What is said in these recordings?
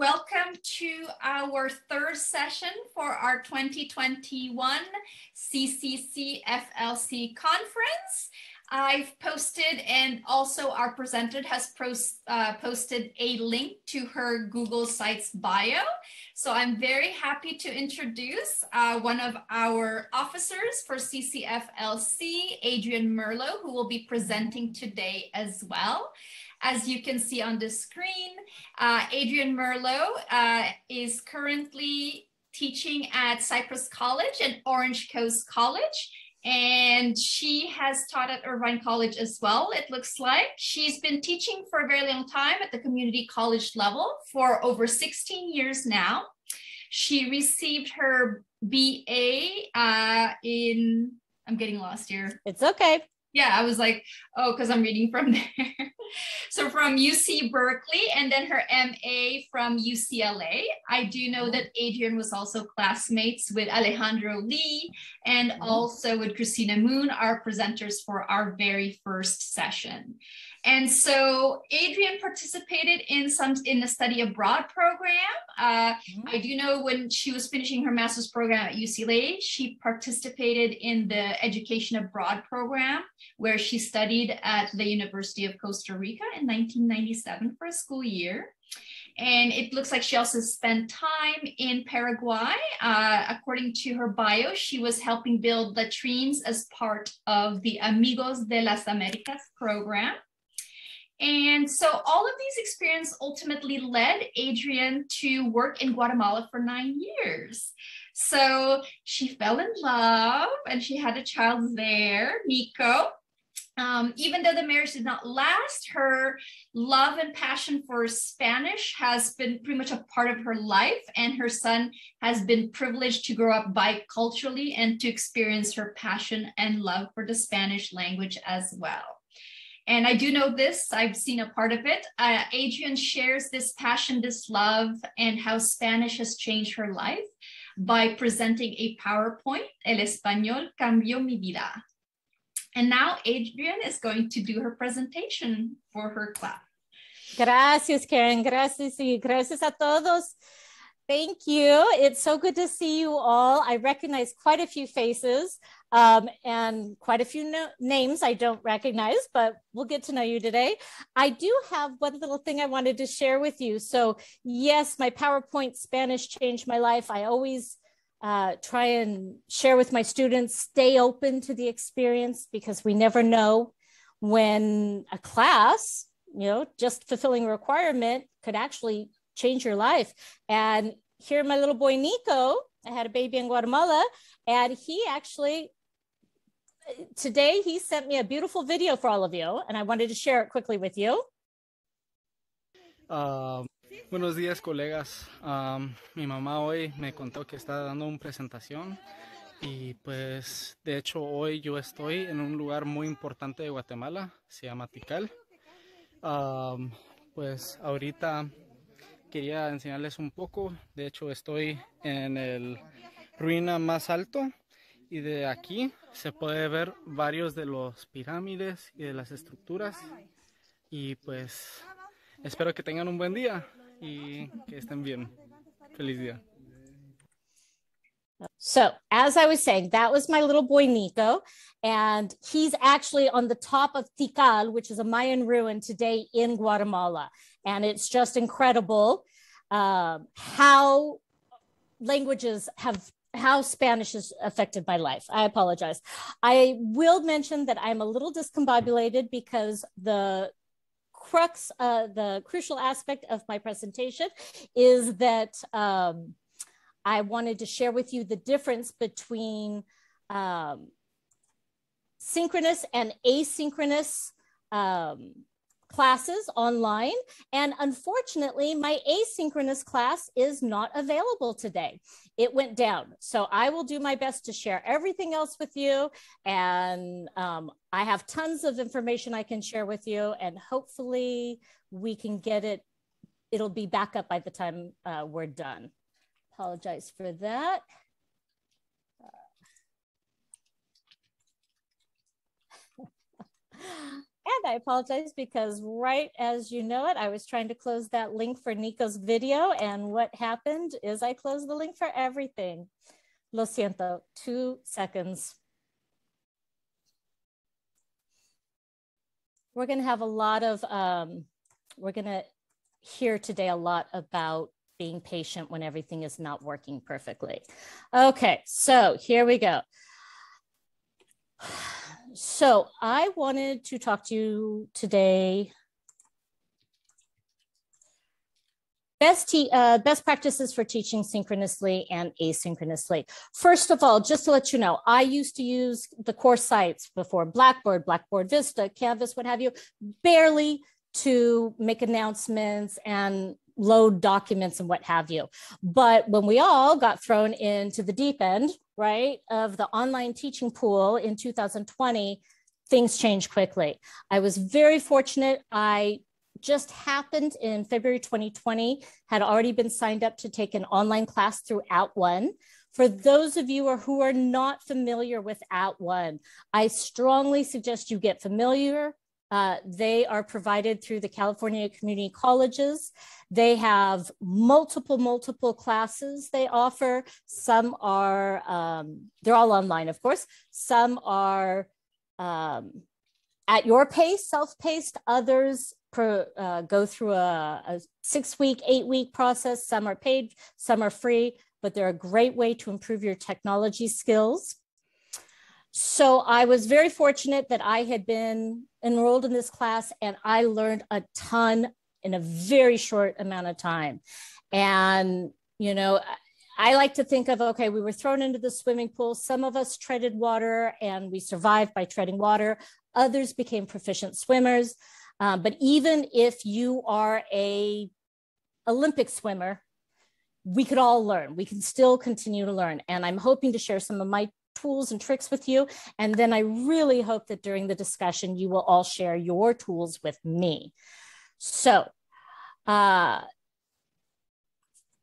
welcome to our third session for our 2021 CCC FLC conference. I've posted, and also our presenter has posted a link to her Google Sites bio. So I'm very happy to introduce one of our officers for CCFLC, Adrienne Merlot, who will be presenting today as well. As you can see on the screen, Adrienne Merlot is currently teaching at Cypress College and Orange Coast College. And she has taught at Irvine College as well, it looks like. She's been teaching for a very long time at the community college level for over 16 years now. She received her BA in, I'm getting lost here. It's okay. Yeah, I was like, oh, because I'm reading from there. So from UC Berkeley, and then her MA from UCLA. I do know that Adrienne was also classmates with Alejandro Lee and also with Christina Moon, our presenters for our very first session. And so Adrienne participated in the study abroad program. I do know when she was finishing her master's program at UCLA, she participated in the education abroad program, where she studied at the University of Costa Rica in 1997 for a school year. And it looks like she also spent time in Paraguay. According to her bio, she was helping build latrines as part of the Amigos de las Americas program. And so all of these experiences ultimately led Adrienne to work in Guatemala for 9 years. So she fell in love and she had a child there, Nico. Even though the marriage did not last, her love and passion for Spanish has been pretty much a part of her life, and her son has been privileged to grow up biculturally and to experience her passion and love for the Spanish language as well. And I do know this, I've seen a part of it. Adrienne shares this passion, this love, and how Spanish has changed her life by presenting a PowerPoint, El Español cambió mi vida. And now Adrienne is going to do her presentation for her class. Gracias, Karen. Gracias, y gracias a todos. Thank you. It's so good to see you all. I recognize quite a few faces and quite a few names I don't recognize, but we'll get to know you today. I do have one little thing I wanted to share with you. So yes, my PowerPoint Spanish changed my life. I always try and share with my students, stay open to the experience, because we never know when a class, just fulfilling a requirement could actually change your life. And here, my little boy, Nico, I had a baby in Guatemala, and he actually, today he sent me a beautiful video for all of you, and I wanted to share it quickly with you. Buenos días, colegas. Mi mamá hoy me contó que está dando una presentación y pues de hecho hoy yo estoy en un lugar muy importante de Guatemala, se llama Tikal. Pues ahorita quería enseñarles un poco. De hecho estoy en el ruina más alto y de aquí se puede ver varios de los pirámides y de las estructuras, y pues espero que tengan un buen día y que estén bien. Feliz día. So as I was saying, that was my little boy, Nico, and he's actually on the top of Tikal, which is a Mayan ruin today in Guatemala. And it's just incredible how Spanish is affected by life. I apologize. I will mention that I'm a little discombobulated because the crucial aspect of my presentation is that I wanted to share with you the difference between synchronous and asynchronous classes online. And unfortunately, my asynchronous class is not available today. It went down. So I will do my best to share everything else with you. And I have tons of information I can share with you, and hopefully we can get it. It'll be back up by the time we're done. Apologize for that. And I apologize because right as you know it, I was trying to close that link for Nico's video. And what happened is I closed the link for everything. Lo siento, 2 seconds. We're going to have a lot of, we're going to hear today a lot about being patient when everything is not working perfectly. Okay, so here we go. So I wanted to talk to you today. Best practices for teaching synchronously and asynchronously. First of all, just to let you know, I used to use the course sites before Blackboard, Blackboard Vista, Canvas, what have you, barely to make announcements and load documents and what have you. But when we all got thrown into the deep end, right, of the online teaching pool in 2020, things changed quickly. I was very fortunate. I just happened in February 2020, had already been signed up to take an online class through @ONE. For those of you who are not familiar with @ONE, I strongly suggest you get familiar. They are provided through the California Community Colleges. They have multiple classes they offer. Some are, they're all online, of course. Some are at your pace, self-paced. Others go through a 6-week, 8-week process. Some are paid, some are free, but they're a great way to improve your technology skills. So I was very fortunate that I had been enrolled in this class and I learned a ton in a very short amount of time. And, you know, I like to think of, okay, we were thrown into the swimming pool. Some of us treaded water and we survived by treading water. Others became proficient swimmers. But even if you are an Olympic swimmer, we could all learn. We can still continue to learn. And I'm hoping to share some of my tools and tricks with you. And then I really hope that during the discussion, you will all share your tools with me. So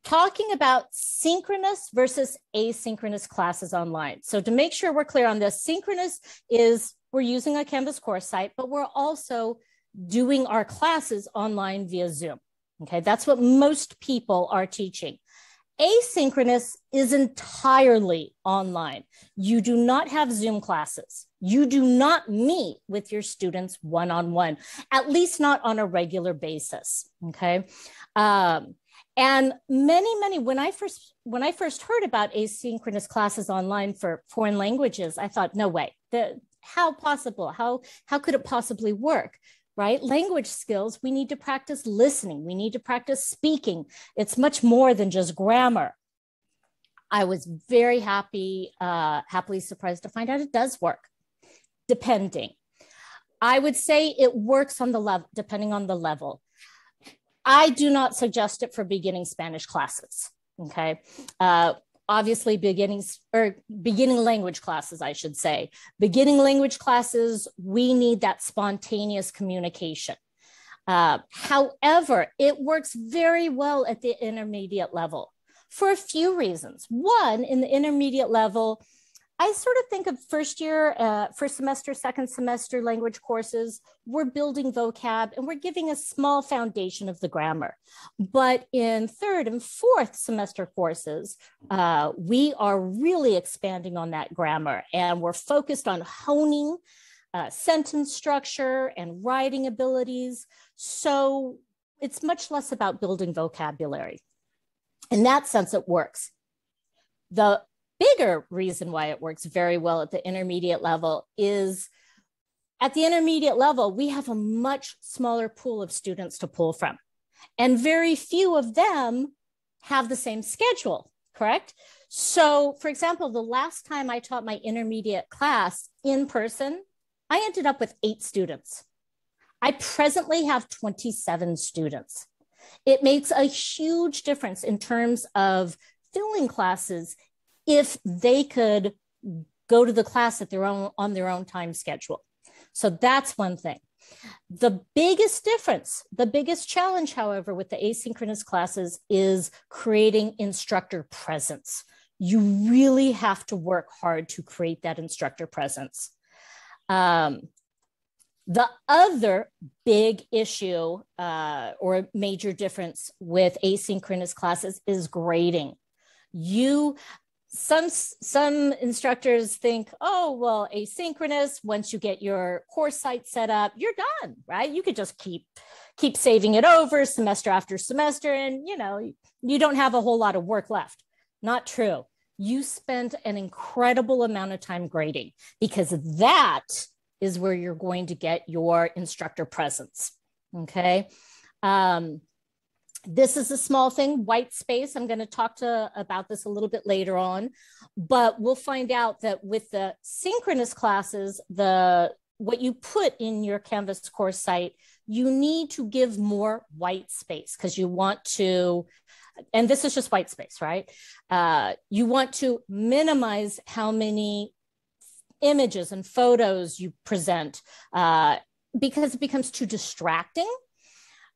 talking about synchronous versus asynchronous classes online. So to make sure we're clear on this, synchronous is we're using a Canvas course site, but we're also doing our classes online via Zoom. Okay, that's what most people are teaching. Asynchronous is entirely online. You do not have Zoom classes. You do not meet with your students one-on-one, at least not on a regular basis, okay? And many, when I first heard about asynchronous classes online for foreign languages, I thought, no way, how possible? How could it possibly work? Right? Language skills, we need to practice listening. We need to practice speaking. It's much more than just grammar. I was very happily surprised to find out it does work, depending. I would say it works on the level, depending on the level. I do not suggest it for beginning Spanish classes, okay? Obviously beginning language classes, I should say. Beginning language classes, we need that spontaneous communication. However, it works very well at the intermediate level for a few reasons. One, in the intermediate level, I sort of think of first semester, second semester language courses, we're building vocab and we're giving a small foundation of the grammar. But in third and fourth semester courses, we are really expanding on that grammar and we're focused on honing sentence structure and writing abilities. So it's much less about building vocabulary. In that sense, it works. The bigger reason why it works very well at the intermediate level is at the intermediate level, we have a much smaller pool of students to pull from. And very few of them have the same schedule, correct? So for example, the last time I taught my intermediate class in person, I ended up with 8 students. I presently have 27 students. It makes a huge difference in terms of filling classes if they could go to the class on their own time schedule. So that's one thing. The biggest difference, the biggest challenge, however, with the asynchronous classes is creating instructor presence. You really have to work hard to create that instructor presence. The other big issue or major difference with asynchronous classes is grading. Some instructors think, oh, well, asynchronous, once you get your course site set up, you're done, right? You could just keep saving it over semester after semester, and you don't have a whole lot of work left. Not true. You spend an incredible amount of time grading, because that is where you're going to get your instructor presence, okay? This is a small thing, white space. I'm going to talk about this a little bit later on, but we'll find out that with the synchronous classes, what you put in your Canvas course site, you need to give more white space, because you want to, and this is just white space, right? You want to minimize how many images and photos you present, because it becomes too distracting.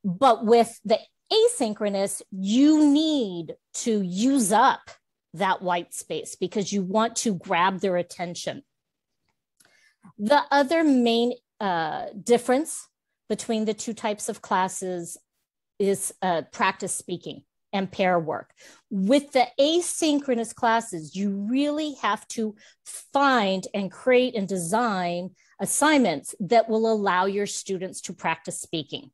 But with the asynchronous, you need to use up that white space because you want to grab their attention. The other main difference between the two types of classes is practice speaking and pair work. With the asynchronous classes, you really have to find and create and design assignments that will allow your students to practice speaking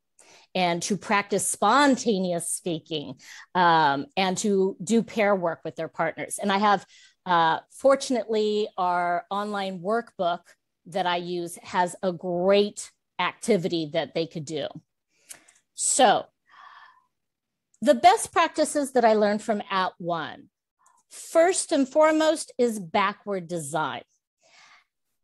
and to practice spontaneous speaking, and to do pair work with their partners. And I have, fortunately, our online workbook that I use has a great activity that they could do. So the best practices that I learned from @ONE, first and foremost, is backward design.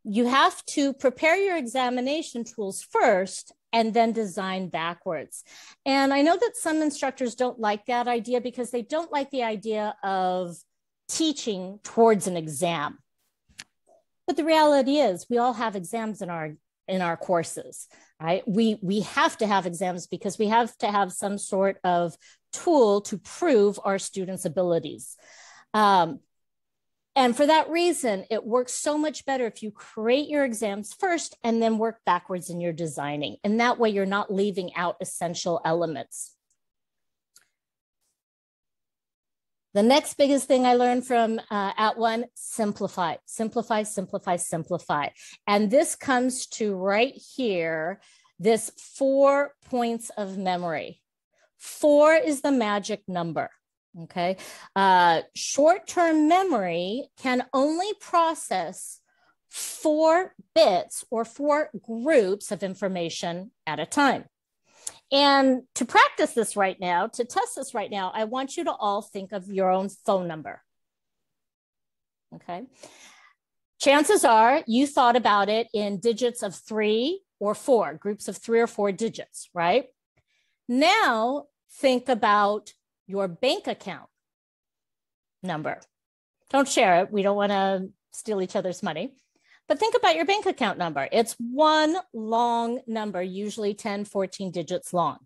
You have to prepare your examination tools first and then design backwards. And I know that some instructors don't like that idea because they don't like the idea of teaching towards an exam. But the reality is we all have exams in our courses, right? We have to have exams because we have to have some sort of tool to prove our students' abilities. And for that reason, it works so much better if you create your exams first and then work backwards in your designing. And that way you're not leaving out essential elements. The next biggest thing I learned from @ONE, simplify, simplify, simplify, simplify. And this comes to right here, this 4 points of memory. 4 is the magic number. Okay, short-term memory can only process 4 bits or 4 groups of information at a time. And to practice this right now, to test this right now, I want you to all think of your own phone number. Okay, chances are you thought about it in digits of 3 or 4, groups of 3 or 4 digits, right? Now think about your bank account number. Don't share it. We don't want to steal each other's money. But think about your bank account number. It's one long number, usually 10, 14 digits long.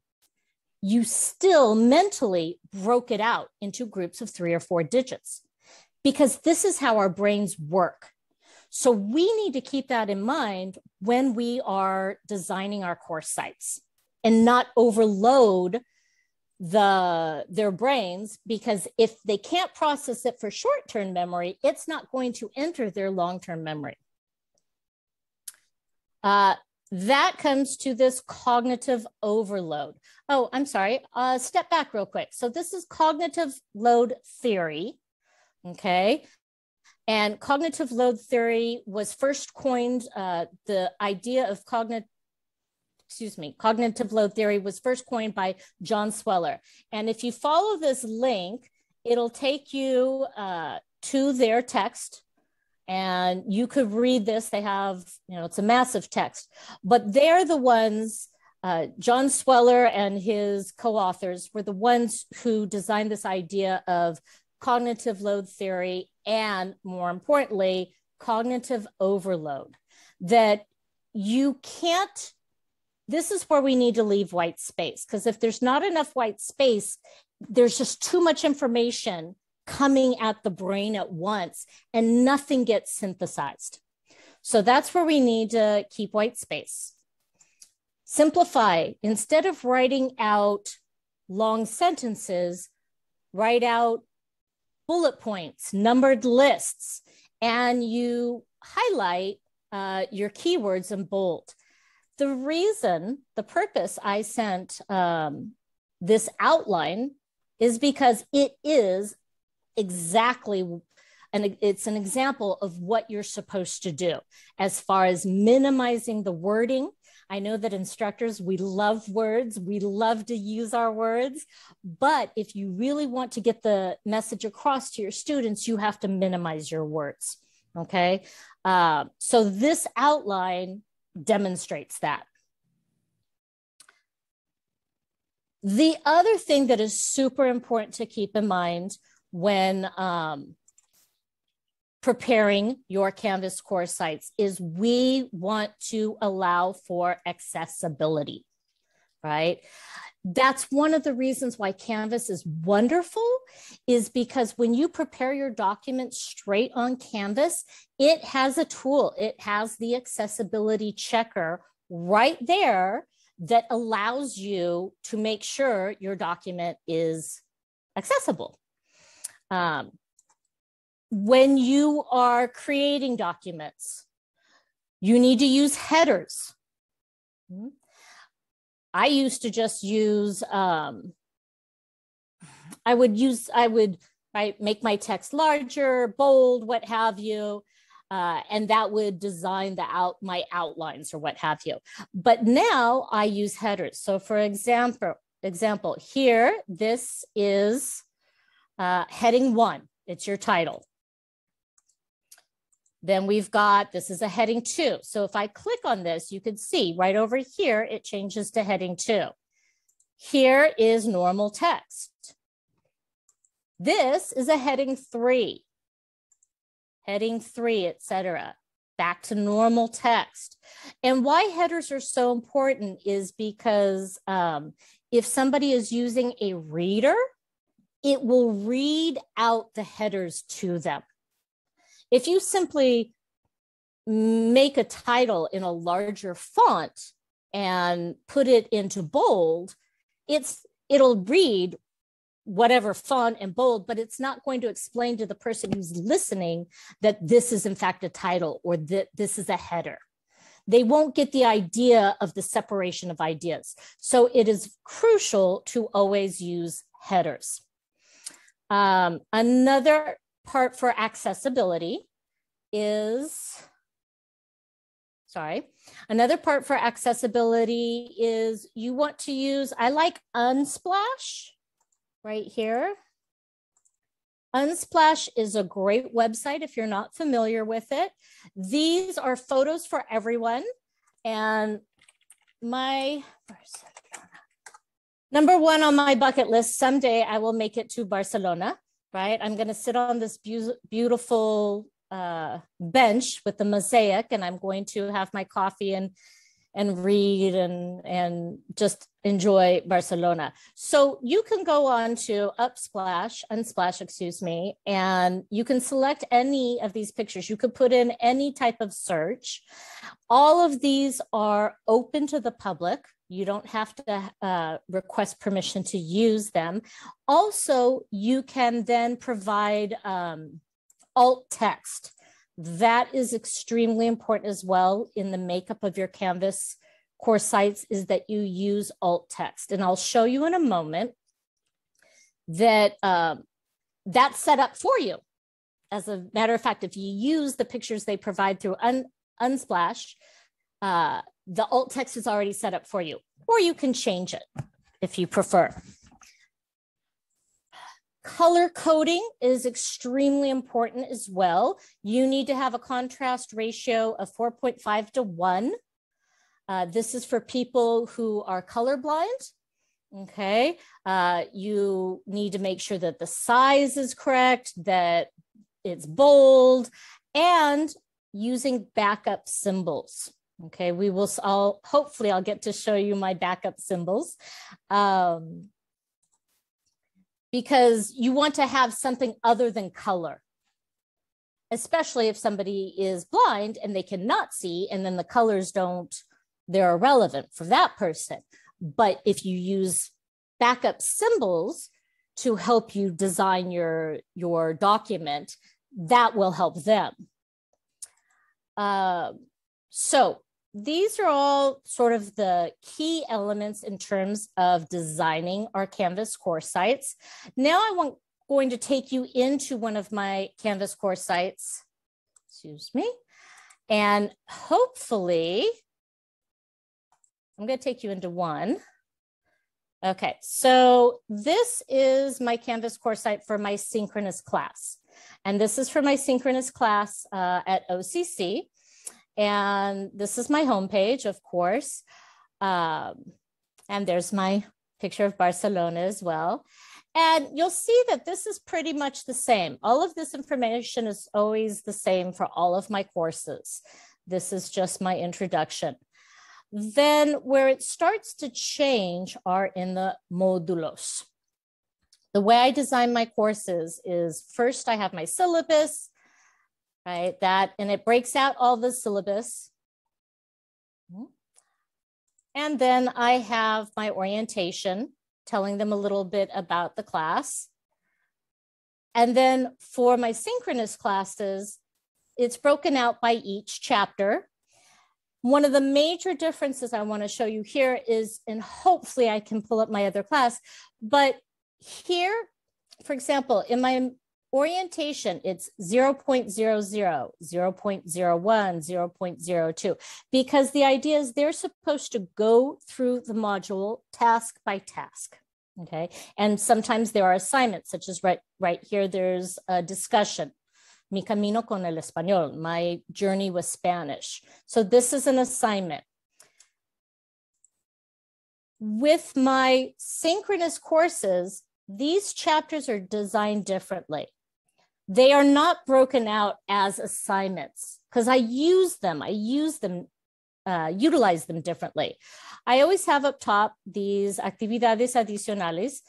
You still mentally broke it out into groups of 3 or 4 digits because this is how our brains work. So we need to keep that in mind when we are designing our course sites and not overload their brains, because if they can't process it for short-term memory, it's not going to enter their long-term memory. That comes to this cognitive overload. Oh, I'm sorry, step back real quick. So this is cognitive load theory, okay? And cognitive load theory was first coined, the idea of cognitive load theory was first coined by John Sweller. And if you follow this link, it'll take you to their text and you could read this. They have, it's a massive text, but they're the ones, John Sweller and his co-authors were the ones who designed this idea of cognitive load theory and, more importantly, cognitive overload, that you can't. This is where we need to leave white space, because if there's not enough white space, there's just too much information coming at the brain at once and nothing gets synthesized. So that's where we need to keep white space. Simplify. Instead of writing out long sentences, write out bullet points, numbered lists, and you highlight your keywords in bold. The purpose I sent this outline is because it is exactly, and it's an example of what you're supposed to do as far as minimizing the wording. I know that instructors, we love words. We love to use our words. But if you really want to get the message across to your students, you have to minimize your words. Okay. So this outline demonstrates that. The other thing that is super important to keep in mind when preparing your Canvas course sites is we want to allow for accessibility, right? That's one of the reasons why Canvas is wonderful, is because when you prepare your document straight on Canvas, it has a tool. It has the accessibility checker right there that allows you to make sure your document is accessible. When you are creating documents, you need to use headers. I used to just use, I would make my text larger, bold, what have you, and that would design my outlines or what have you. But now I use headers. So for example, here, this is heading 1. It's your title. Then we've got, this is a heading 2. So if I click on this, you could see right over here, it changes to heading 2. Here is normal text. This is a heading 3. Heading 3, etc. Back to normal text. And why headers are so important is because if somebody is using a reader, it will read out the headers to them. If you simply make a title in a larger font and put it into bold, it'll read whatever font and bold, but it's not going to explain to the person who's listening that this is in fact a title or that this is a header. They won't get the idea of the separation of ideas. So it is crucial to always use headers. Another part for accessibility is, you want to use, I like Unsplash right here. Unsplash is a great website if you're not familiar with it. These are photos for everyone. And my number 1 on my bucket list, someday I will make it to Barcelona, right? I'm going to sit on this beautiful bench with the mosaic, and I'm going to have my coffee and read and just enjoy Barcelona. So you can go on to Unsplash, excuse me, and you can select any of these pictures. You could put in any type of search. All of these are open to the public. You don't have to request permission to use them. Also, you can then provide alt text. That is extremely important as well in the makeup of your Canvas course sites, is that you use alt text. And I'll show you in a moment that that's set up for you. As a matter of fact, if you use the pictures they provide through Unsplash, the alt text is already set up for you, or you can change it if you prefer. Color coding is extremely important as well. You need to have a contrast ratio of 4.5 to 1. This is for people who are colorblind. Okay. You need to make sure that the size is correct, that it's bold, and using backup symbols. Okay. Hopefully I'll get to show you my backup symbols. Because you want to have something other than color, especially if somebody is blind and they cannot see, and then the colors don't they're irrelevant for that person. But if you use backup symbols to help you design your document, that will help them. So these are all sort of the key elements in terms of designing our Canvas course sites. Now going to take you into one of my Canvas course sites, excuse me, and hopefully, I'm going to take you into one. Okay, so this is my Canvas course site for my synchronous class. And this is for my synchronous class at OCC. And this is my homepage, of course. And there's my picture of Barcelona as well. And you'll see that this is pretty much the same. All of this information is always the same for all of my courses. This is just my introduction. Then where it starts to change are in the módulos. The way I design my courses is first I have my syllabus, right? And it breaks out all the syllabus. And then I have my orientation, telling them a little bit about the class. And then for my synchronous classes, it's broken out by each chapter. One of the major differences I want to show you here is, and hopefully I can pull up my other class, but here, for example, in my orientation, it's 0.00, 0.01, 0.02, because the idea is they're supposed to go through the module task by task, okay? And sometimes there are assignments, such as right here, there's a discussion. Mi camino con el español, my journey with Spanish. So this is an assignment. With my synchronous courses, these chapters are designed differently. They are not broken out as assignments because I utilize them differently. I always have up top these actividades adicionales.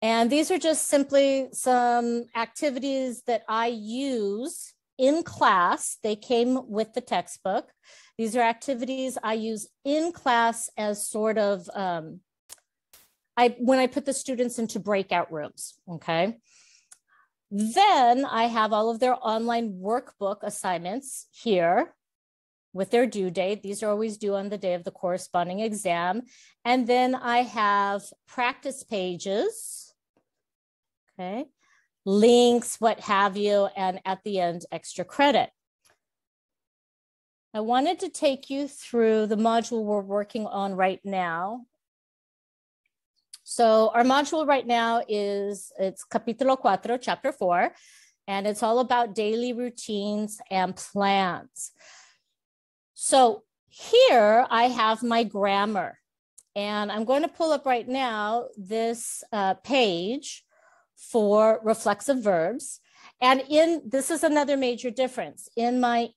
And these are just simply some activities that I use in class. They came with the textbook. These are activities I use in class as sort of, when I put the students into breakout rooms, okay? Then I have all of their online workbook assignments here with their due date. These are always due on the day of the corresponding exam. And then I have practice pages, okay, links, what have you, and at the end, extra credit. I wanted to take you through the module we're working on right now. So our module right now it's Capítulo 4, Chapter 4, and it's all about daily routines and plans. So here I have my grammar, and I'm going to pull up right now this page for reflexive verbs. And this is another major difference. In my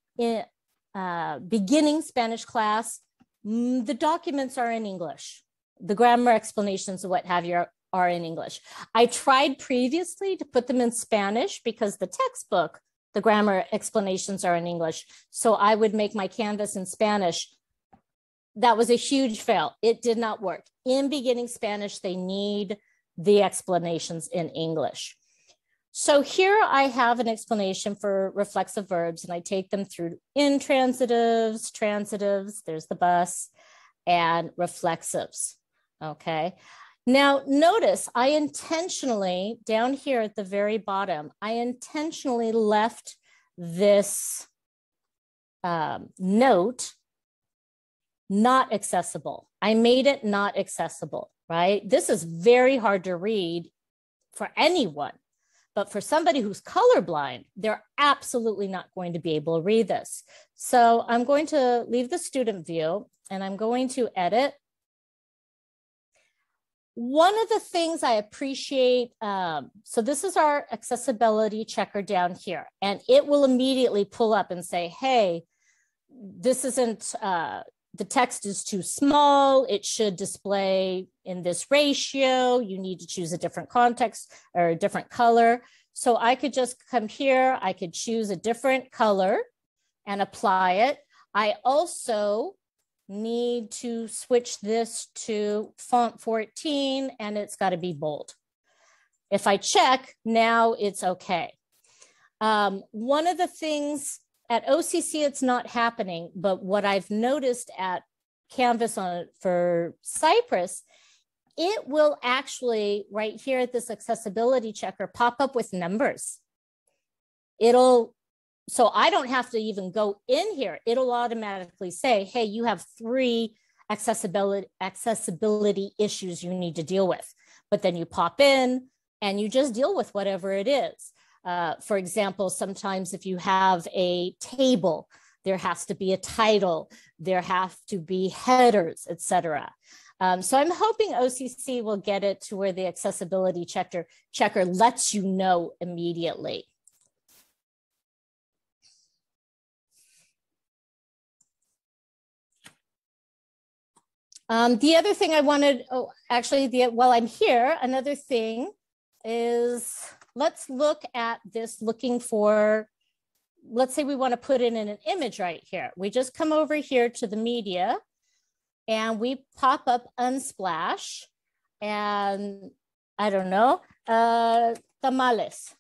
beginning Spanish class, the documents are in English. The grammar explanations of what have you are in English. I tried previously to put them in Spanish because the textbook, the grammar explanations are in English. So I would make my Canvas in Spanish. That was a huge fail. It did not work. In beginning Spanish, they need the explanations in English. So here I have an explanation for reflexive verbs, and I take them through intransitives, transitives, there's the bus, and reflexives, okay? Now notice I intentionally, down here at the very bottom, I intentionally left this note not accessible. I made it not accessible. Right? This is very hard to read for anyone, but for somebody who's colorblind, they're absolutely not going to be able to read this. So I'm going to leave the student view and I'm going to edit. One of the things I appreciate, so this is our accessibility checker down here, and it will immediately pull up and say, hey, this isn't, the text is too small. It should display in this ratio. You need to choose a different context or a different color. So I could just come here. I could choose a different color and apply it. I also need to switch this to font 14 and it's got to be bold. If I check, now it's okay. One of the things at OCC, it's not happening, but what I've noticed at Canvas for Cypress, it will actually, right here at this accessibility checker, pop up with numbers. So I don't have to even go in here. It'll automatically say, hey, you have 3 accessibility issues you need to deal with. But then you pop in and you just deal with whatever it is. For example, sometimes if you have a table, there has to be a title, there have to be headers, etc. So I'm hoping OCC will get it to where the accessibility checker lets you know immediately. The other thing I wanted, while I'm here, another thing is, let's look at this looking for, let's say we want to put in an image right here. We just come over here to the media and we pop up Unsplash and I don't know, tamales.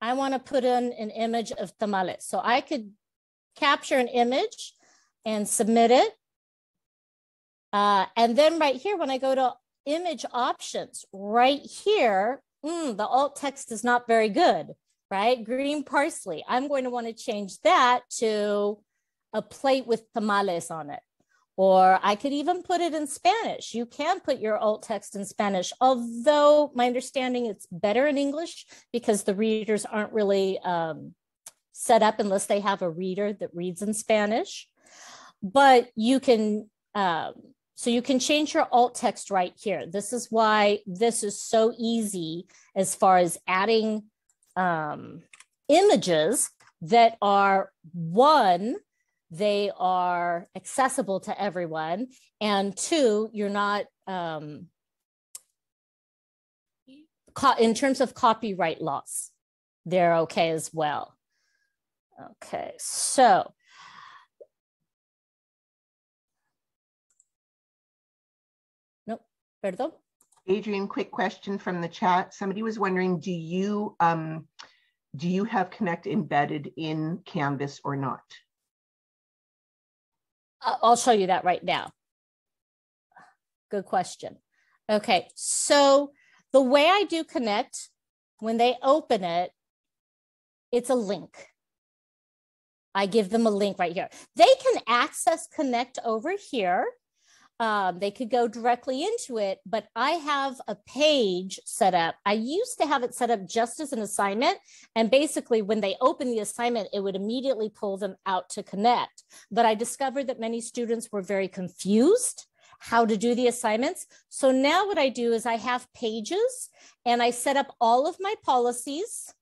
I want to put in an image of tamales. So I could capture an image and submit it. And then right here, when I go to image options, right here, the alt text is not very good, right? Green parsley. I'm going to want to change that to a plate with tamales on it. Or I could even put it in Spanish. You can put your alt text in Spanish, although my understanding it's better in English because the readers aren't really set up unless they have a reader that reads in Spanish. But you can, so you can change your alt text right here. This is why this is so easy as far as adding images that are, one, they are accessible to everyone, and 2, you're not, in terms of copyright laws, they're okay as well. Okay, so. Nope, perdón. Adrian, quick question from the chat. Somebody was wondering, do you have Connect embedded in Canvas or not? I'll show you that right now. Good question. Okay, so the way I do Connect, when they open it, it's a link. I give them a link right here. They can access Connect over here. They could go directly into it, but I have a page set up. I used to have it set up just as an assignment. And basically when they open the assignment, it would immediately pull them out to Connect. But I discovered that many students were very confused how to do the assignments. So now what I do is I have pages and I set up all of my policies.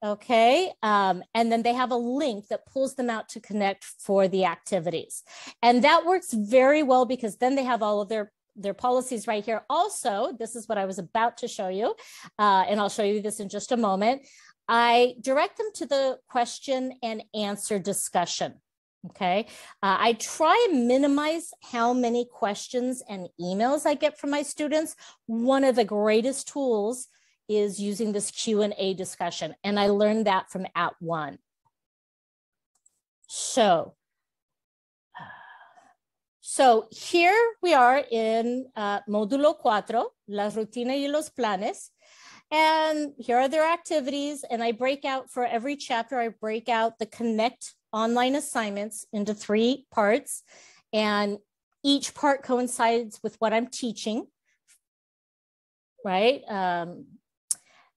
Okay, and then they have a link that pulls them out to Connect for the activities. And that works very well because then they have all of their policies right here. Also, this is what I was about to show you, and I'll show you this in just a moment. I direct them to the question and answer discussion. Okay, I try and minimize how many questions and emails I get from my students. One of the greatest tools is using this Q&A discussion. And I learned that from @1. So here we are in Módulo 4, La Rutina y los Planes. And here are their activities. And I break out for every chapter, I break out the Connect online assignments into 3 parts. And each part coincides with what I'm teaching, right?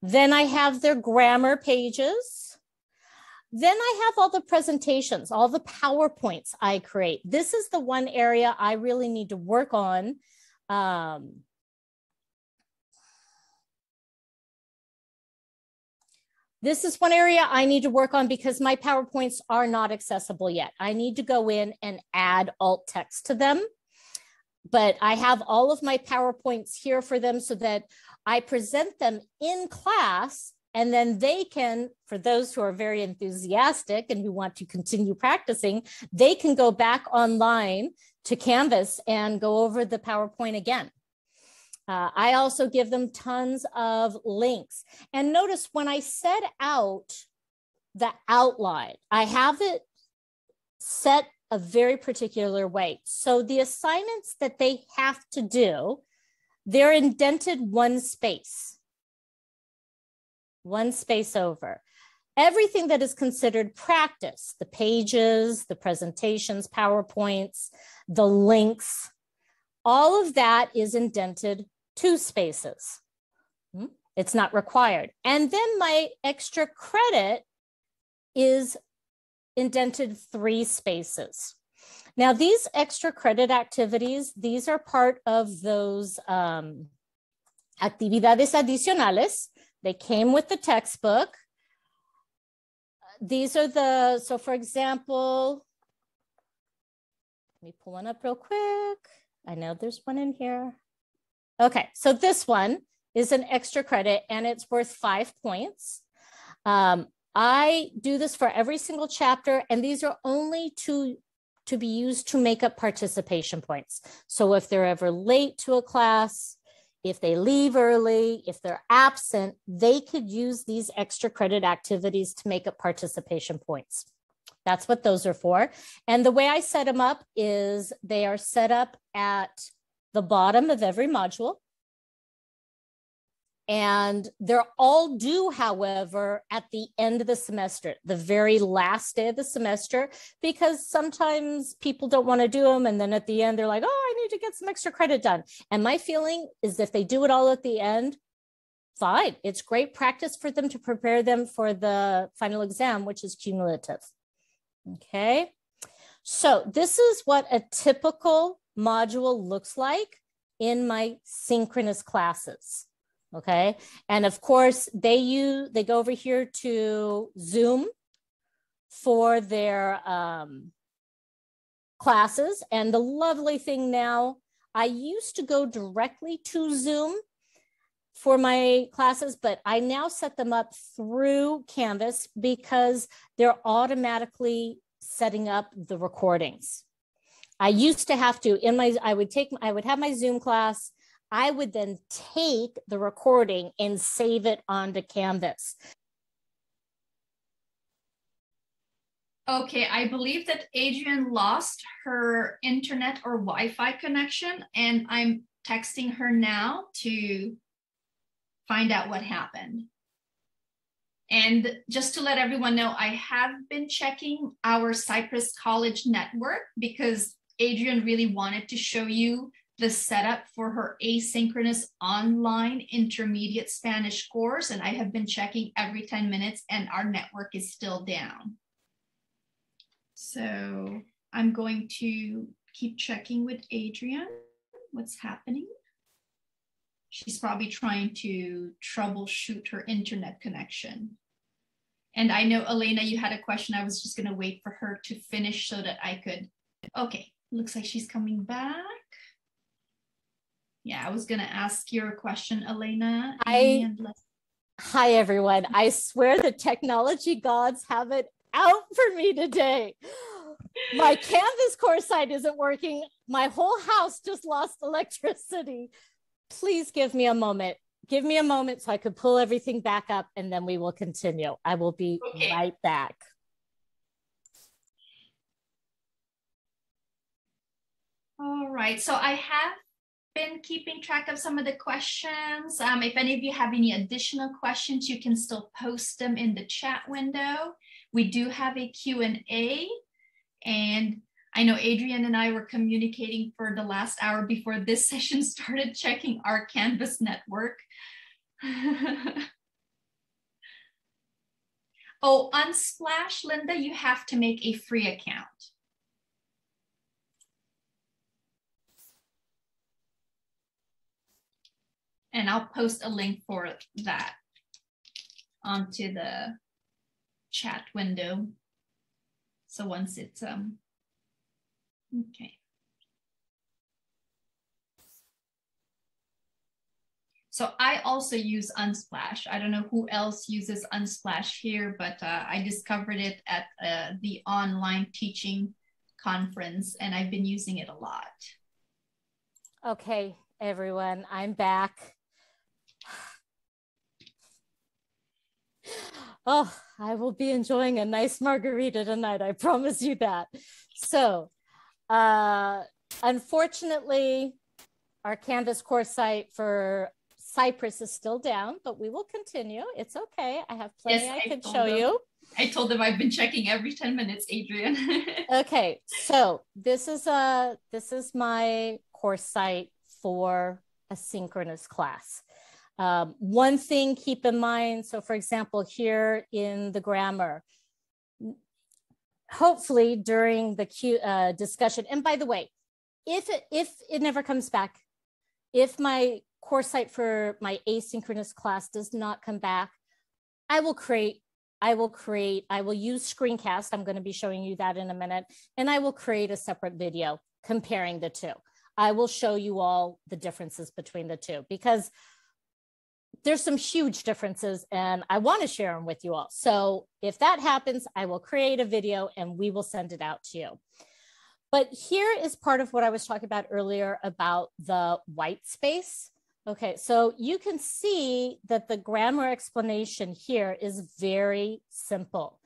Then I have their grammar pages. Then I have all the presentations, all the PowerPoints I create. This is the one area I really need to work on. This is one area I need to work on because my PowerPoints are not accessible yet. I need to go in and add alt text to them. But I have all of my PowerPoints here for them so that I present them in class And then they can, for those who are very enthusiastic and who want to continue practicing, they can go back online to Canvas and go over the PowerPoint again. I also give them tons of links. And notice when I set out the outline, I have it set a very particular way. So the assignments that they have to do, they're indented one space over. Everything that is considered practice, the pages, the presentations, PowerPoints, the links, all of that is indented 2 spaces. It's not required. And then my extra credit is indented 3 spaces. Now, these extra credit activities, these are part of those actividades adicionales. They came with the textbook. These are the, so for example, let me pull one up real quick. I know there's one in here. Okay, so this one is an extra credit and it's worth 5 points. I do this for every single chapter, and these are only to be used to make up participation points. So if they're ever late to a class, if they leave early, if they're absent, they could use these extra credit activities to make up participation points. That's what those are for. And the way I set them up is they are set up at the bottom of every module. And they're all due, however, at the end of the semester, the very last day of the semester, because sometimes people don't want to do them. And then at the end, they're like, oh, I need to get some extra credit done. And my feeling is if they do it all at the end, fine. It's great practice for them to prepare them for the final exam, which is cumulative. Okay. So this is what a typical module looks like in my synchronous classes. Okay. And of course they go over here to Zoom for their classes. And the lovely thing now, I used to go directly to Zoom for my classes, but I now set them up through Canvas because they're automatically setting up the recordings. I used to have to, I would have my Zoom class. I would then take the recording and save it onto Canvas. Okay, I believe that Adrienne lost her internet or Wi-Fi connection, and I'm texting her now to find out what happened. And just to let everyone know, I have been checking our Cypress College network because Adrienne really wanted to show you the setup for her asynchronous online intermediate Spanish course. And I have been checking every 10 minutes and our network is still down. So I'm going to keep checking with Adrienne what's happening. She's probably trying to troubleshoot her internet connection. And I know, Elena, you had a question. I was just going to wait for her to finish so that I could. Okay, looks like she's coming back. Yeah, I was going to ask your question, Elena. Hi, everyone. I swear the technology gods have it out for me today. My Canvas course site isn't working. My whole house just lost electricity. Please give me a moment. Give me a moment so I could pull everything back up and then we will continue. I will be right back. All right, so I have been keeping track of some of the questions. If any of you have any additional questions, you can still post them in the chat window. We do have a Q&A, and I know Adrienne and I were communicating for the last hour before this session started, checking our Canvas network. Oh, on Splash, Linda, you have to make a free account. And I'll post a link for that onto the chat window. So once it's, okay. So I also use Unsplash. I don't know who else uses Unsplash here, but I discovered it at the online teaching conference, and I've been using it a lot. Okay, everyone, I'm back. Oh, I will be enjoying a nice margarita tonight. I promise you that. So, unfortunately, our Canvas course site for Cyprus is still down, but we will continue. It's okay. I have plenty. Yes, I can show you. I told them I've been checking every 10 minutes, Adrian. Okay, so this is my course site for a synchronous class. One thing keep in mind, so for example, here in the grammar, hopefully during the discussion, and by the way, if it never comes back, if my course site for my asynchronous class does not come back, I will use Screencast. I'm going to be showing you that in a minute. And I will create a separate video comparing the two. I will show you all the differences between the two because there's some huge differences and I want to share them with you all. So if that happens, I will create a video and we will send it out to you. But here is part of what I was talking about earlier about the white space. Okay, so you can see that the grammar explanation here is very simple.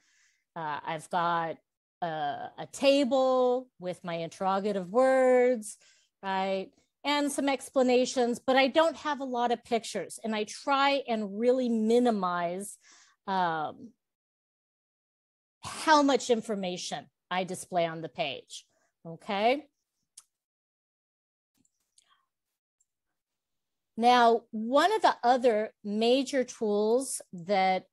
I've got a table with my interrogative words, right? And some explanations, but I don't have a lot of pictures. And I try and really minimize how much information I display on the page, okay? Now, one of the other major tools that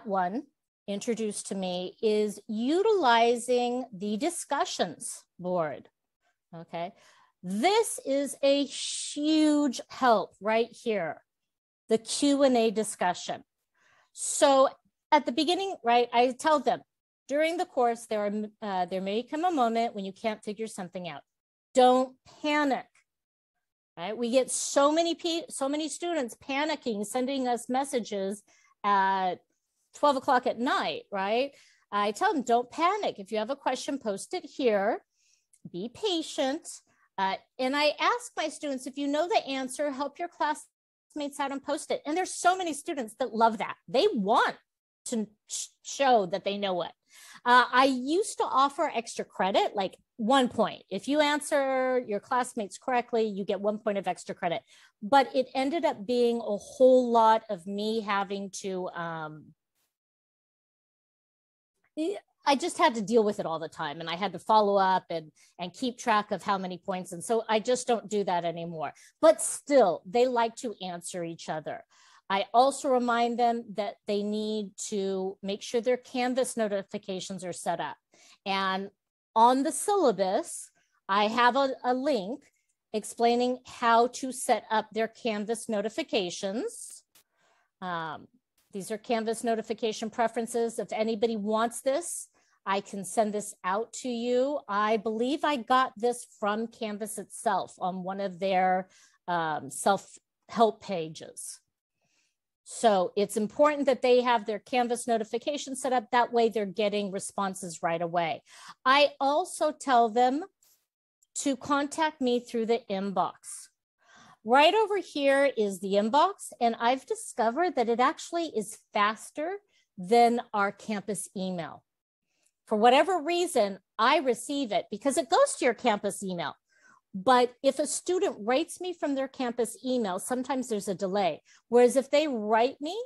@ONE introduced to me is utilizing the discussions board, okay? This is a huge help right here, the Q&A discussion. So at the beginning, right, I tell them, during the course, there may come a moment when you can't figure something out. Don't panic. Right? We get so many students panicking, sending us messages at 12 o'clock at night, right? I tell them, don't panic. If you have a question, post it here. Be patient. And I ask my students, if you know the answer, help your classmates out and post it. And there's so many students that love that. They want to show that they know it. I used to offer extra credit, like 1 point. If you answer your classmates correctly, you get 1 point of extra credit. But it ended up being a whole lot of me having to, I just had to deal with it all the time. And I had to follow up and keep track of how many points. And so I just don't do that anymore. But still, they like to answer each other. I also remind them that they need to make sure their Canvas notifications are set up. And on the syllabus, I have a link explaining how to set up their Canvas notifications. These are Canvas notification preferences. If anybody wants this, I can send this out to you. I believe I got this from Canvas itself on one of their self-help pages. So it's important that they have their Canvas notification set up. That way they're getting responses right away. I also tell them to contact me through the inbox. Right over here is the inbox, and I've discovered that it actually is faster than our campus email. For whatever reason, I receive it because it goes to your campus email. But if a student writes me from their campus email, sometimes there's a delay. Whereas if they write me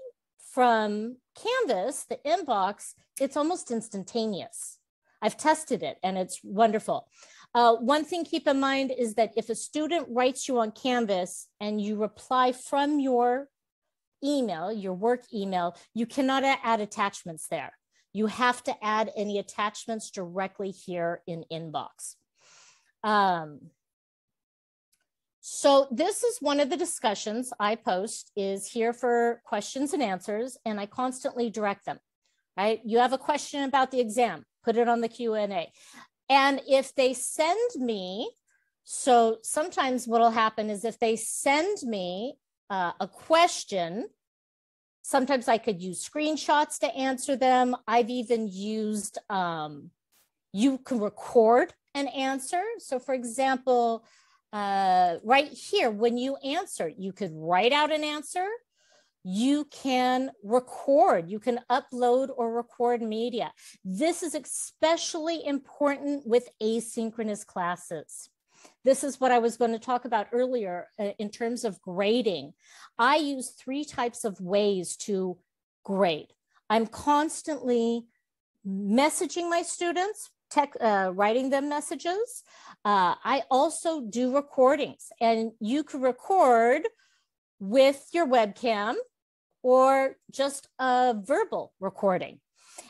from Canvas, the inbox, it's almost instantaneous. I've tested it and it's wonderful. One thing keep in mind is that if a student writes you on Canvas and you reply from your email, your work email, you cannot add attachments there. You have to add any attachments directly here in inbox. So this is one of the discussions I post is here for questions and answers, and I constantly direct them, right? You have a question about the exam, put it on the Q&A. And if they send me So sometimes what will happen is if they send me a question, sometimes I could use screenshots to answer them. I've even used, you can record an answer. So for example, right here, when you answer, you could write out an answer. You can record, you can upload or record media. This is especially important with asynchronous classes. This is what I was going to talk about earlier in terms of grading. I use 3 types of ways to grade. I'm constantly messaging my students, writing them messages. I also do recordings, and you can record with your webcam or just a verbal recording.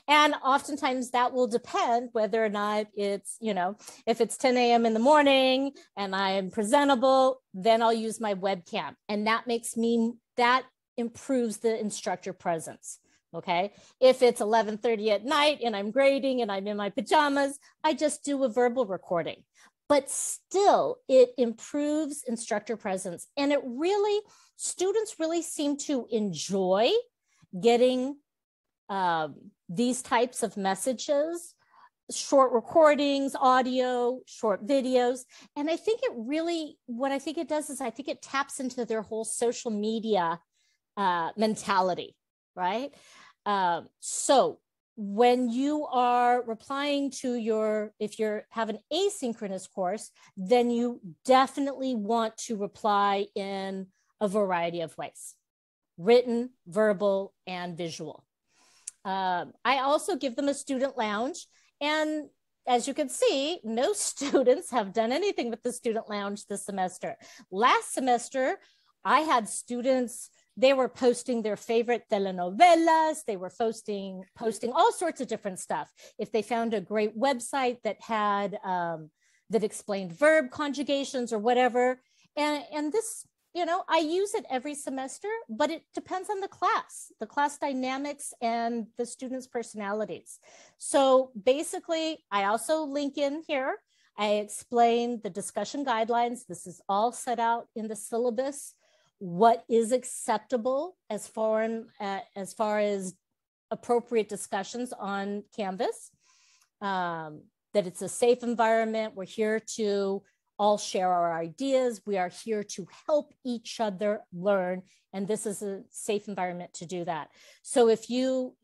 And oftentimes that will depend whether or not it's, you know, if it's 10 a.m. in the morning and I'm presentable, then I'll use my webcam. And that improves the instructor presence. Okay. If it's 11:30 at night and I'm grading and I'm in my pajamas, I just do a verbal recording. But still, it improves instructor presence. And students really seem to enjoy getting these types of messages, short recordings, audio, short videos. And I think what I think it does is I think it taps into their whole social media mentality, right? So when you are replying to if you have an asynchronous course, then you definitely want to reply in a variety of ways: written, verbal, and visual. I also give them a student lounge. And as you can see, no students have done anything with the student lounge this semester. Last semester, I had students, they were posting their favorite telenovelas. They were posting all sorts of different stuff. If they found a great website that had, that explained verb conjugations or whatever. And this, you know, I use it every semester, but it depends on the class dynamics and the students' personalities. So basically, I also link in here. I explain the discussion guidelines. This is all set out in the syllabus. What is acceptable as far as appropriate discussions on Canvas, that it's a safe environment. We're here to all share our ideas. We are here to help each other learn. And this is a safe environment to do that. So if you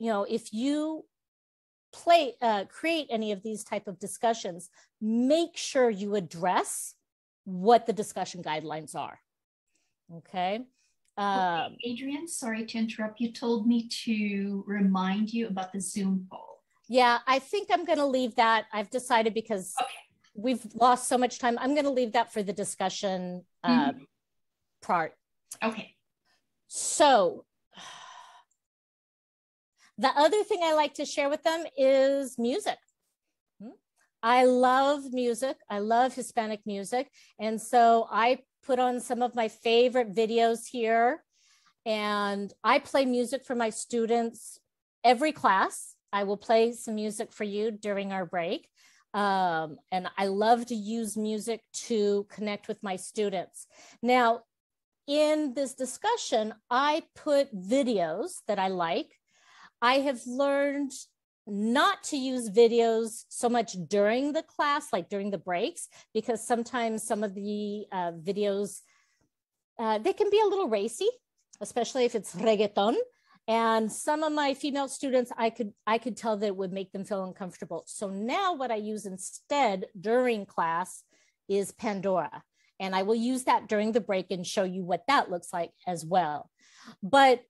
create any of these type of discussions, make sure you address what the discussion guidelines are. Okay. Adrienne, sorry to interrupt. You told me to remind you about the Zoom poll. Yeah, I think I'm going to leave that. I've decided because we've lost so much time. I'm going to leave that for the discussion part. Okay. So the other thing I like to share with them is music. I love music. I love Hispanic music. And so I put on some of my favorite videos here, and I play music for my students every class. I will play some music for you during our break. And I love to use music to connect with my students. Now, in this discussion, I put videos that I like. I have learned not to use videos so much during the class, like during the breaks, because sometimes some of the videos, they can be a little racy, especially if it's reggaeton. And some of my female students, I could tell that it would make them feel uncomfortable. So now what I use instead during class is Pandora. And I will use that during the break and show you what that looks like as well. But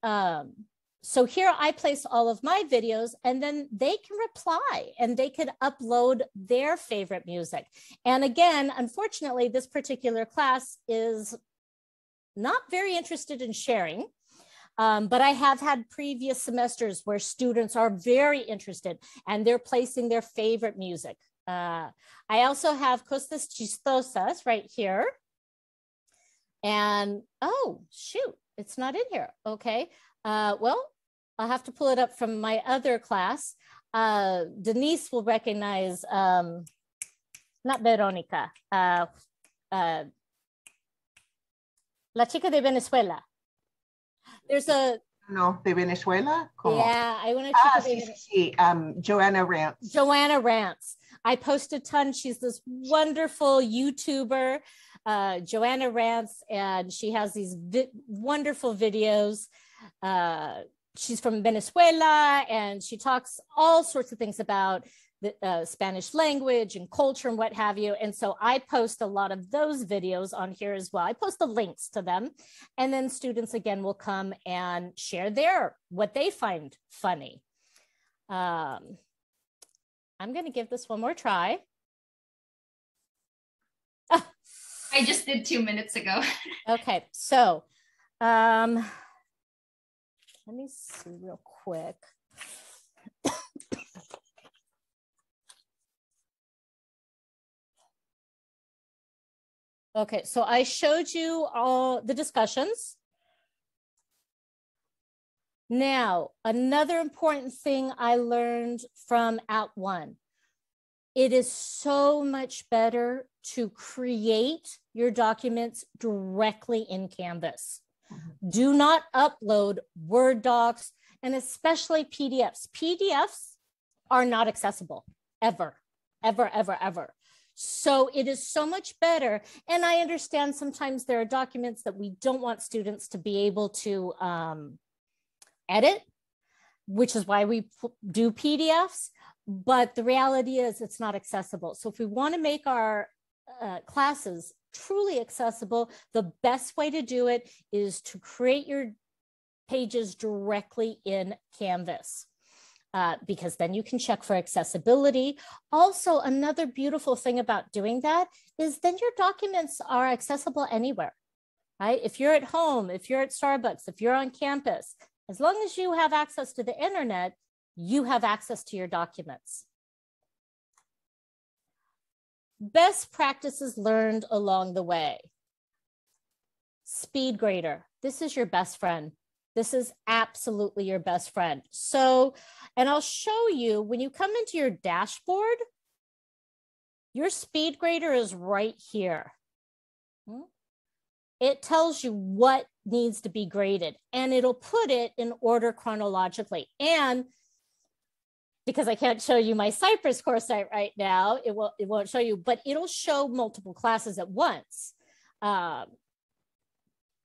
so here I place all of my videos, and then they can reply and they can upload their favorite music. And again, unfortunately, this particular class is not very interested in sharing. But I have had previous semesters where students are very interested and they're placing their favorite music. I also have Costas Chistosas right here. And, oh, shoot, it's not in here. Okay. Well, I'll have to pull it up from my other class. Denise will recognize, not Veronica. La Chica de Venezuela. There's a... No, de Venezuela? ¿Cómo? Yeah, hay una chica de sí, sí, sí. Joanna Rants. Joanna Rants. I post a ton. She's this wonderful YouTuber, Joanna Rants, and she has these wonderful videos. She's from Venezuela, and she talks all sorts of things about the Spanish language and culture and what have you. And so I post a lot of those videos on here as well. I post the links to them. And then students, again, will come and share what they find funny. I'm going to give this one more try. I just did 2 minutes ago. Okay, so let me see real quick. Okay, so I showed you all the discussions. Now, another important thing I learned from @ONE, it is so much better to create your documents directly in Canvas. Do not upload Word docs, and especially PDFs. PDFs are not accessible, ever, ever, ever, ever. So it is so much better. And I understand sometimes there are documents that we don't want students to be able to edit, which is why we do PDFs. But the reality is it's not accessible. So if we want to make our classes truly accessible, the best way to do it is to create your pages directly in Canvas. Because then you can check for accessibility. Also, another beautiful thing about doing that is then your documents are accessible anywhere, right? If you're at home, if you're at Starbucks, if you're on campus, as long as you have access to the internet, you have access to your documents. Best practices learned along the way. SpeedGrader, this is your best friend. This is absolutely your best friend. So, and I'll show you when you come into your dashboard, your SpeedGrader is right here. It tells you what needs to be graded, and it'll put it in order chronologically. And because I can't show you my Cypress course site right now, it won't show you, but it'll show multiple classes at once.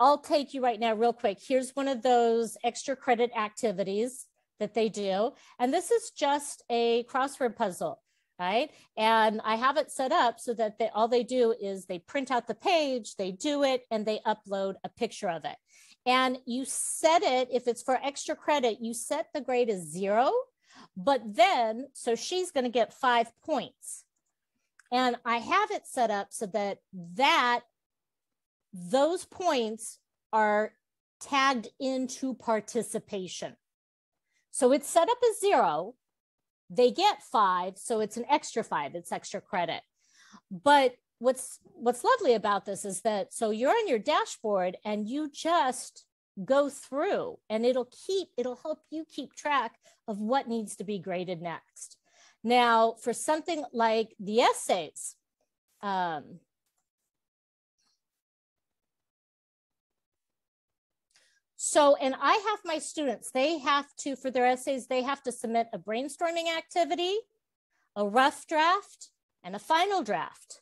I'll take you right now real quick. Here's one of those extra credit activities that they do. And this is just a crossword puzzle, right? And I have it set up so that all they do is they print out the page, they do it, and they upload a picture of it. And you set it, if it's for extra credit, you set the grade as 0, but then, so she's gonna get 5 points. And I have it set up so that those points are tagged into participation. So it's set up as 0, they get 5, so it's an extra 5, it's extra credit. But what's lovely about this is that, so you're on your dashboard and you just go through and it'll help you keep track of what needs to be graded next. Now, for something like the essays, so, and I have my students, they have to, for their essays, they have to submit a brainstorming activity, a rough draft, and a final draft,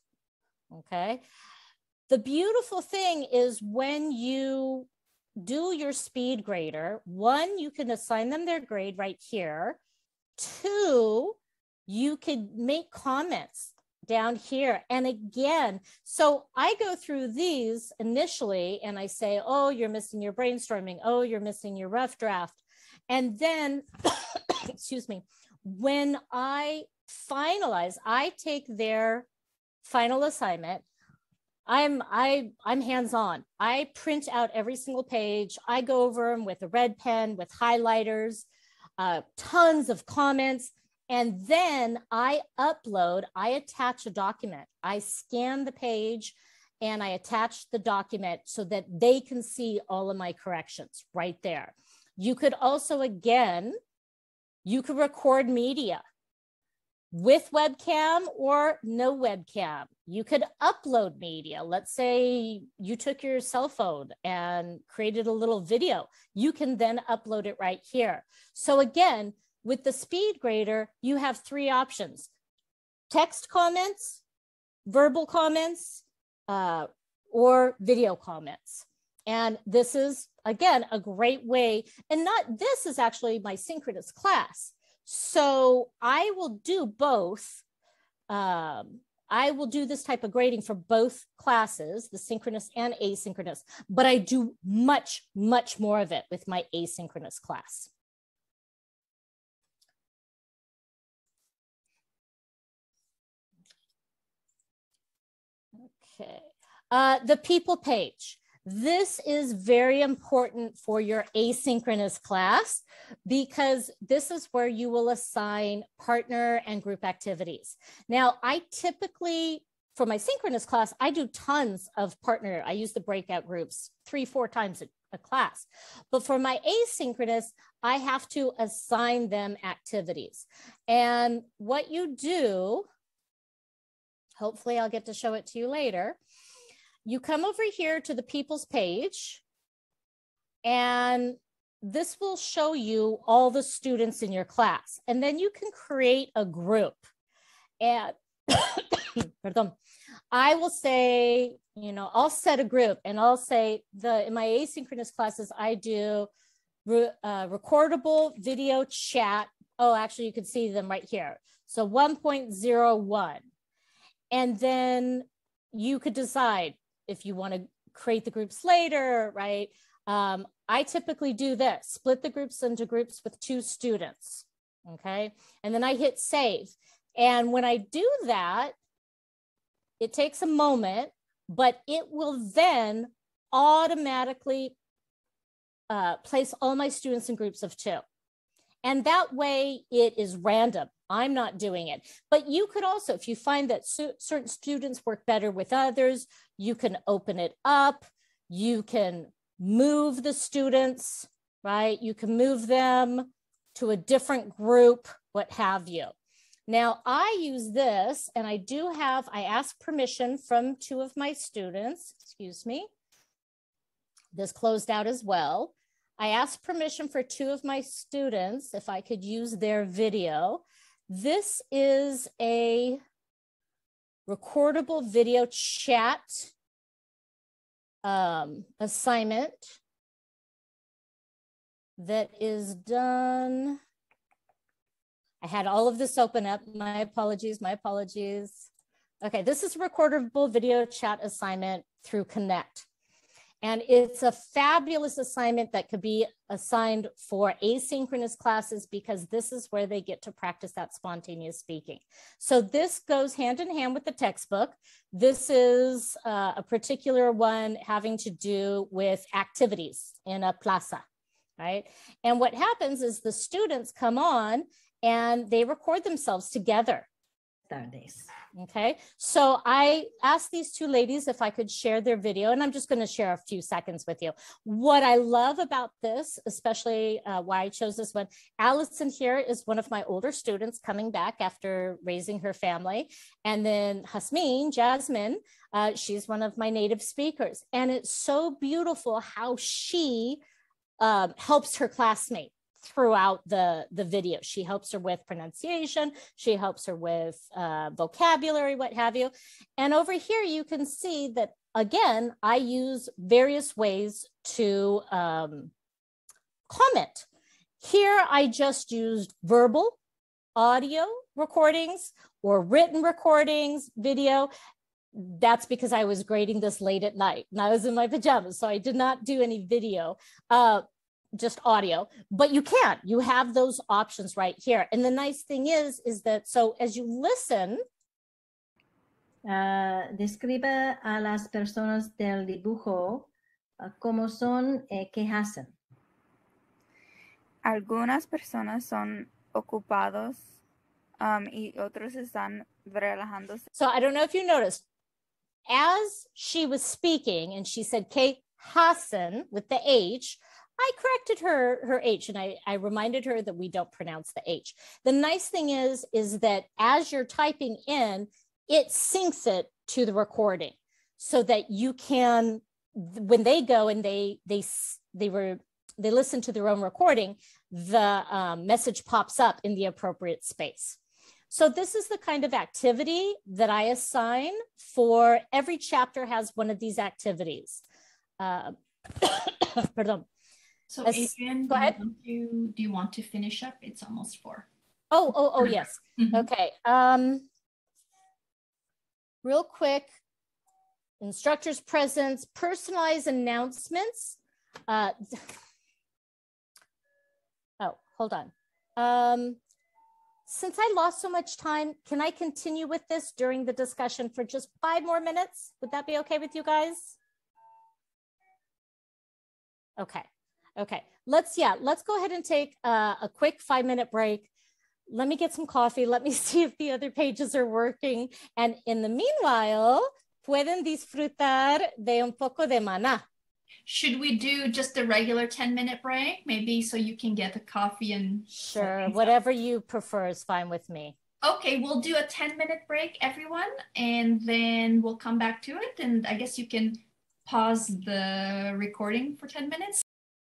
okay? The beautiful thing is when you do your SpeedGrader, 1, you can assign them their grade right here. 2, you could make comments down here. And again, so I go through these initially and I say, oh, you're missing your brainstorming. Oh, you're missing your rough draft. And then, excuse me, when I finalize, I take their final assignment. I'm hands-on. I print out every single page. I go over them with a red pen, with highlighters, tons of comments. And then I attach a document. I scan the page and I attach the document so that they can see all of my corrections right there. You could also, again, you could record media. with webcam or no webcam. You could upload media. Let's say you took your cell phone and created a little video. You can then upload it right here. So again, with the SpeedGrader, you have three options: text comments, verbal comments, or video comments. And this is, again, a great way. And this is actually my synchronous class. So I will do both. I will do this type of grading for both classes, the synchronous and asynchronous, but I do much, much more of it with my asynchronous class. Okay, the people page. This is very important for your asynchronous class because this is where you will assign partner and group activities. Now, I typically, for my synchronous class, I do tons of partner. I use the breakout groups 3-4 times a class. But for my asynchronous, I have to assign them activities. And what you do, hopefully I'll get to show it to you later, you come over here to the people's page, and this will show you all the students in your class. And then you can create a group. And pardon, I will say, I'll set a group, and I'll say in my asynchronous classes, I do recordable video chat. Oh, actually, you can see them right here. So 1.01. And then you could decide if you want to create the groups later, right? I typically do this, split the groups into groups with 2 students, okay? And then I hit save. And when I do that, it takes a moment, but it will then automatically place all my students in groups of 2. And that way it is random. I'm not doing it. But you could also, if you find that certain students work better with others, you can open it up. You can move the students, right? You can move them to a different group, what have you. Now I use this, and I ask permission from 2 of my students, excuse me. This closed out as well. I asked permission for 2 of my students if I could use their video. This is a recordable video chat assignment that is done. I had all of this open up. My apologies, my apologies. Okay, this is a recordable video chat assignment through Connect. And it's a fabulous assignment that could be assigned for asynchronous classes because this is where they get to practice that spontaneous speaking. So this goes hand in hand with the textbook. This is a particular one having to do with activities in a plaza, right? And what happens is the students come on and they record themselves together. Okay, so I asked these 2 ladies if I could share their video, and I'm just going to share a few seconds with you. What I love about this, especially why I chose this one, Allison here is one of my older students coming back after raising her family. And then Jasmine, she's one of my native speakers. And it's so beautiful how she helps her classmate throughout the video. She helps her with pronunciation. She helps her with vocabulary, what have you. And over here, you can see that, again, I use various ways to comment. Here, I just used verbal, audio recordings, or written recordings, video. That's because I was grading this late at night and I was in my pajamas, so I did not do any video. Just audio, but you have those options right here. And the nice thing is that, so as you listen, describe a las personas del dibujo cómo son, qué hacen. Algunas personas son ocupados y otros están relajándose. So I don't know if you noticed, as she was speaking and she said, Kate, Hasan with the H. I corrected her H, and I reminded her that we don't pronounce the H. The nice thing is that as you're typing in, it syncs it to the recording so that you can, when they go and they listen to their own recording, the message pops up in the appropriate space. So this is the kind of activity that I assign for every chapter has one of these activities. Pardon. So Adrienne, go ahead. Do you want to finish up? It's almost 4. Oh, yes. Okay. Real quick, instructor's presence, personalized announcements. Oh, hold on. Since I lost so much time, can I continue with this during the discussion for just 5 more minutes? Would that be okay with you guys? Okay. Let's go ahead and take a quick 5-minute break. Let me get some coffee. Let me see if the other pages are working. And in the meanwhile, pueden disfrutar de un poco de maná. Should we do just a regular 10-minute break? Maybe so you can get the coffee and... Sure, whatever you prefer is fine with me. Okay, we'll do a 10-minute break, everyone, and then we'll come back to it. And I guess you can pause the recording for 10 minutes.